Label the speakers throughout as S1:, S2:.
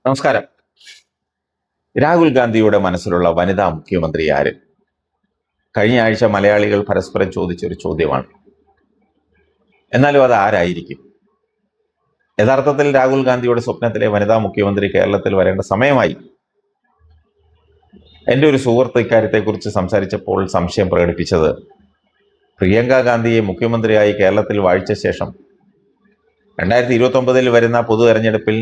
S1: നമസ്കാരം. രാഹുൽ ഗാന്ധിയുടെ മനസ്സിലുള്ള വനിതാ മുഖ്യമന്ത്രി ആര്? കഴിഞ്ഞ ആഴ്ച മലയാളികൾ പരസ്പരം ചോദിച്ചൊരു ചോദ്യമാണ്. എന്നാലും അത് ആരായിരിക്കും? യഥാർത്ഥത്തിൽ രാഹുൽ ഗാന്ധിയുടെ സ്വപ്നത്തിലെ വനിതാ മുഖ്യമന്ത്രി കേരളത്തിൽ വരേണ്ട സമയമായി. എൻ്റെ ഒരു സുഹൃത്ത് ഇക്കാര്യത്തെക്കുറിച്ച് സംസാരിച്ചപ്പോൾ സംശയം പ്രകടിപ്പിച്ചത്, പ്രിയങ്ക ഗാന്ധിയെ മുഖ്യമന്ത്രിയായി കേരളത്തിൽ വാഴിച്ച ശേഷം 2029 വരുന്ന പൊതു തെരഞ്ഞെടുപ്പിൽ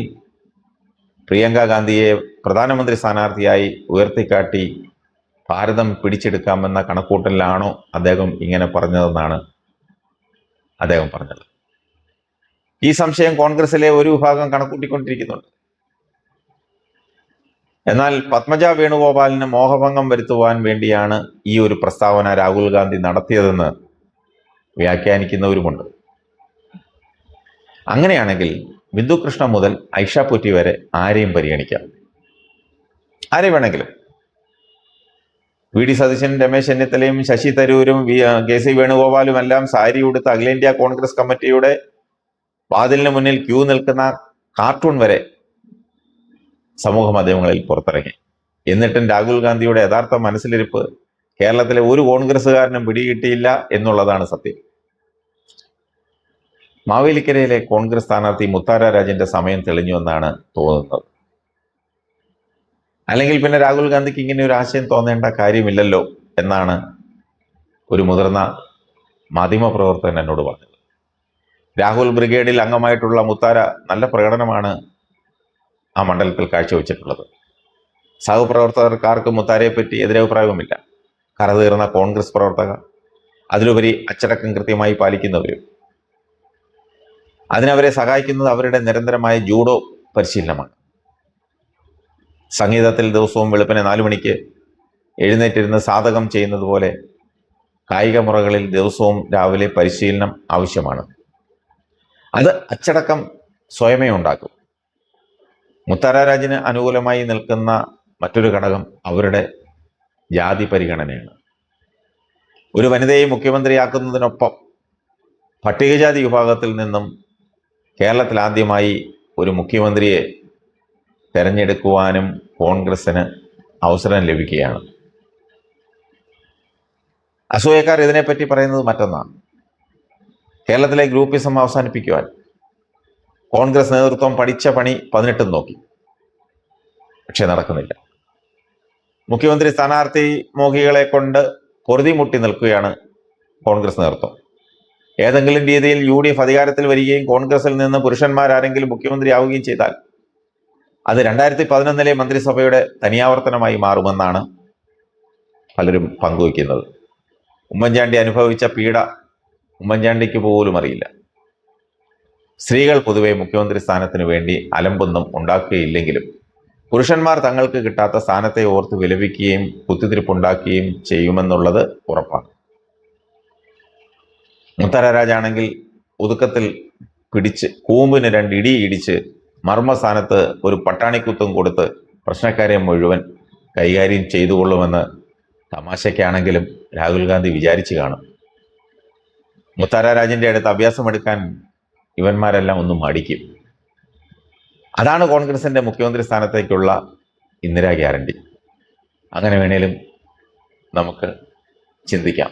S1: പ്രിയങ്ക ഗാന്ധിയെ പ്രധാനമന്ത്രി സ്ഥാനാർത്ഥിയായി ഉയർത്തിക്കാട്ടി ഭാരതം പിടിച്ചെടുക്കാമെന്ന കണക്കൂട്ടലിലാണോ അദ്ദേഹം ഇങ്ങനെ പറഞ്ഞതെന്നാണ് അദ്ദേഹം പറഞ്ഞത്. ഈ സംശയം കോൺഗ്രസിലെ ഒരു വിഭാഗം കണക്കൂട്ടിക്കൊണ്ടിരിക്കുന്നുണ്ട്. എന്നാൽ പത്മജ വേണുഗോപാലിന് മോഹഭംഗം വരുത്തുവാൻ വേണ്ടിയാണ് ഈ ഒരു പ്രസ്താവന രാഹുൽ ഗാന്ധി നടത്തിയതെന്ന് വ്യാഖ്യാനിക്കുന്നവരുമുണ്ട്. അങ്ങനെയാണെങ്കിൽ ബിന്ദു കൃഷ്ണ മുതൽ ഐഷ പൊറ്റി വരെ ആരെയും പരിഗണിക്കാം. ആരെ വേണമെങ്കിലും. വി.ഡി. സതീശനും രമേശ് ചെന്നിത്തലയും ശശി തരൂരും കെ.സി. വേണുഗോപാലും എല്ലാം സാരി ഉടുത്ത് അഖിലേന്ത്യാ കോൺഗ്രസ് കമ്മിറ്റിയുടെ വാതിലിന് മുന്നിൽ ക്യൂ നിൽക്കുന്ന കാർട്ടൂൺ വരെ സമൂഹ മാധ്യമങ്ങളിൽ പുറത്തിറങ്ങി. എന്നിട്ടും രാഹുൽ ഗാന്ധിയുടെ യഥാർത്ഥ മനസ്സിലിരിപ്പ് കേരളത്തിലെ ഒരു കോൺഗ്രസ്സുകാരനും പിടികിട്ടിയില്ല എന്നുള്ളതാണ് സത്യം. മാവേലിക്കരയിലെ കോൺഗ്രസ് സ്ഥാനാർത്ഥി മുത്താര രാജന്റെ സമയം തെളിഞ്ഞുവെന്നാണ് തോന്നുന്നത്. അല്ലെങ്കിൽ പിന്നെ രാഹുൽ ഗാന്ധിക്ക് ഇങ്ങനെ ഒരു ആശയം തോന്നേണ്ട കാര്യമില്ലല്ലോ എന്നാണ് ഒരു മുതിർന്ന മാധ്യമപ്രവർത്തകൻ എന്നോട് പറഞ്ഞത്. രാഹുൽ ബ്രിഗേഡിൽ അംഗമായിട്ടുള്ള മുത്താര നല്ല പ്രകടനമാണ് ആ മണ്ഡലത്തിൽ കാഴ്ചവെച്ചിട്ടുള്ളത്. സഹപ്രവർത്തകർക്കാർക്ക് മുത്താരയെപ്പറ്റി എതിരഭിപ്രായവുമില്ല. കറതീർന്ന കോൺഗ്രസ് പ്രവർത്തകർ, അതിലുപരി അച്ചടക്കം കൃത്യമായി പാലിക്കുന്നവരും. അതിനവരെ സഹായിക്കുന്നത് അവരുടെ നിരന്തരമായ ജൂഡോ പരിശീലനമാണ്. സംഗീതത്തിൽ ദിവസവും വെളുപ്പിനെ 4 മണിക്ക് എഴുന്നേറ്റിരുന്ന് സാധകം ചെയ്യുന്നത് പോലെ കായിക മുറകളിൽ ദിവസവും രാവിലെ പരിശീലനം ആവശ്യമാണ്. അത് അച്ചടക്കം സ്വയമേ ഉണ്ടാക്കും. മുത്താര രാജിന് അനുകൂലമായി നിൽക്കുന്ന മറ്റൊരു ഘടകം അവരുടെ ജാതി പരിഗണനയാണ്. ഒരു വനിതയെ മുഖ്യമന്ത്രിയാക്കുന്നതിനൊപ്പം പട്ടികജാതി വിഭാഗത്തിൽ നിന്നും കേരളത്തിൽ ആദ്യമായി ഒരു മുഖ്യമന്ത്രിയെ തെരഞ്ഞെടുക്കുവാനും കോൺഗ്രസിന് അവസരം ലഭിക്കുകയാണ്. അസൂയക്കാർ ഇതിനെപ്പറ്റി പറയുന്നത് മറ്റൊന്നാണ്. കേരളത്തിലെ ഗ്രൂപ്പിസം അവസാനിപ്പിക്കുവാൻ കോൺഗ്രസ് നേതൃത്വം പഠിച്ച പണി 18 നോക്കി, പക്ഷെ നടക്കുന്നില്ല. മുഖ്യമന്ത്രി സ്ഥാനാർത്ഥി മോഹികളെ കൊണ്ട് പൊറുതിമുട്ടി നിൽക്കുകയാണ് കോൺഗ്രസ് നേതൃത്വം. ഏതെങ്കിലും രീതിയിൽ UDF അധികാരത്തിൽ വരികയും കോൺഗ്രസിൽ നിന്ന് പുരുഷന്മാരാരെങ്കിലും മുഖ്യമന്ത്രിയാവുകയും ചെയ്താൽ അത് 2011 മന്ത്രിസഭയുടെ തനിയാവർത്തനമായി മാറുമെന്നാണ് പലരും പങ്കുവയ്ക്കുന്നത്. ഉമ്മൻചാണ്ടി അനുഭവിച്ച പീഡ ഉമ്മൻചാണ്ടിക്ക് പോലും അറിയില്ല. സ്ത്രീകൾ പൊതുവെ മുഖ്യമന്ത്രി സ്ഥാനത്തിന് വേണ്ടി അലമ്പൊന്നും ഉണ്ടാക്കുകയില്ലെങ്കിലും പുരുഷന്മാർ തങ്ങൾക്ക് കിട്ടാത്ത സ്ഥാനത്തെ ഓർത്ത് വിലപിക്കുകയും കുത്തിത്തിരിപ്പുണ്ടാക്കുകയും ചെയ്യുമെന്നുള്ളത് ഉറപ്പാണ്. മുത്താര രാജാണെങ്കിൽ ഒതുക്കത്തിൽ പിടിച്ച് കൂമ്പിന് 2 ഇടി ഇടിച്ച് മർമ്മസ്ഥാനത്ത് ഒരു പട്ടാണിക്കുത്തും കൊടുത്ത് പ്രശ്നക്കാരെ മുഴുവൻ കൈകാര്യം ചെയ്തുകൊള്ളുമെന്ന് തമാശയ്ക്കാണെങ്കിലും രാഹുൽ ഗാന്ധി വിചാരിച്ചു കാണും. മുത്താര രാജന്റെ അടുത്ത് അഭ്യാസമെടുക്കാൻ ഇവന്മാരെല്ലാം ഒന്നും മടിക്കും. അതാണ് കോൺഗ്രസിന്റെ മുഖ്യമന്ത്രി സ്ഥാനത്തേക്കുള്ള ഇന്ദിരാ ഗ്യാരണ്ടി. അങ്ങനെ വേണേലും നമുക്ക് ചിന്തിക്കാം.